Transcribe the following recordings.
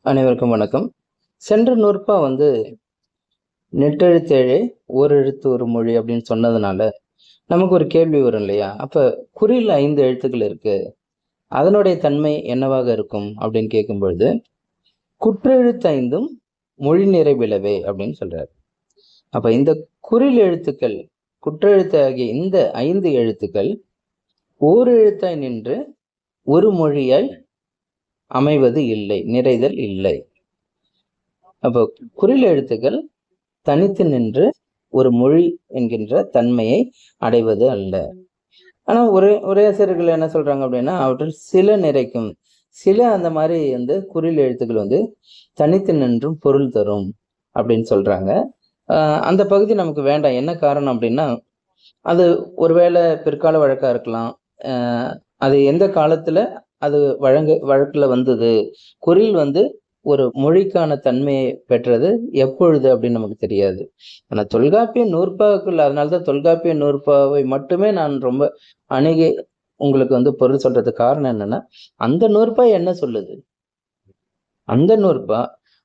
அனைவருக்கும் வணக்கம். சென்ற நூற்பா நெட்டெழுத்தேழே ஓரெழுத்து ஒரு மொழி அப்படின்னு சொன்னதுனால நமக்கு ஒரு கேள்வி வரும் இல்லையா? அப்ப குறில் 5 எழுத்துக்கள் இருக்கு. அதனுடைய தன்மை என்னவாக இருக்கும் அப்படின்னு கேட்கும் பொழுது, குற்றெழுத்து 5ம் மொழி நிறைவிலவே அப்படின்னு சொல்றாரு. அப்ப இந்த குறில் எழுத்துக்கள், குற்றெழுத்து ஆகிய இந்த 5 எழுத்துக்கள் ஓரெழுத்தாய் நின்று ஒரு மொழியாய் அமைவது இல்லை, நிறைதல் இல்லை. அப்போ குறில் எழுத்துக்கள் தனித்து நின்று ஒரு மொழி என்கின்ற தன்மையை அடைவது அல்ல. ஆனா உரையாசிரியர்கள் என்ன சொல்றாங்க அப்படின்னா, அவற்றில் சில நிறைக்கும், சில அந்த மாதிரி குறில் எழுத்துக்கள் தனித்து நின்றும் பொருள் தரும் அப்படின்னு சொல்றாங்க. அந்த பகுதி நமக்கு வேண்டாம். என்ன காரணம் அப்படின்னா, அது ஒருவேளை பிற்கால வழக்கா இருக்கலாம். அது எந்த காலத்துல அது வழக்குல வந்தது, குறில் ஒரு மொழிக்கான தன்மையை பெற்றது எப்பொழுது அப்படின்னு நமக்கு தெரியாது. ஆனா தொல்காப்பிய நூற்பாவுக்குள்ள, அதனாலதான் தொல்காப்பிய நூற்பாவை மட்டுமே நான் ரொம்ப அணுகி உங்களுக்கு பொருள் சொல்றதுக்கு காரணம் என்னன்னா, அந்த நூற்பா என்ன சொல்லுது? அந்த நூற்பா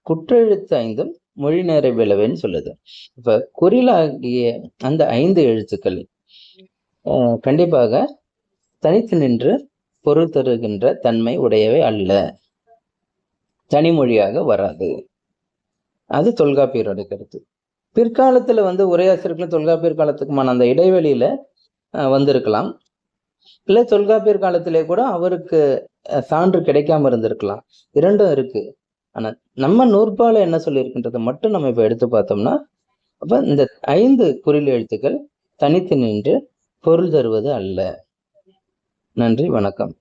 குற்றெழுத்து 5ம் மொழி நிறைவிலவேன்னு சொல்லுது. இப்ப குறிலாகிய அந்த 5 எழுத்துக்கள் கண்டிப்பாக தனித்து நின்று பொருள் தருகின்ற தன்மை உடையவை அல்ல, தனிமொழியாக வராது. அது தொல்காப்பியரோட கருத்து. பிற்காலத்துல உரையாசிரியர்களும் தொல்காப்பியர் காலத்துக்குமான அந்த இடைவெளியில வந்திருக்கலாம். இல்ல தொல்காப்பியர் காலத்திலே கூட அவருக்கு சான்று கிடைக்காம இருந்திருக்கலாம். இரண்டும் இருக்கு. ஆனா நம்ம நூற்பால என்ன சொல்லியிருக்கின்றதை மட்டும் நம்ம இப்ப எடுத்து பார்த்தோம்னா, அப்ப இந்த 5 குறில் எழுத்துக்கள் தனித்து நின்று பொருள் தருவது அல்ல. நன்றி, வணக்கம்.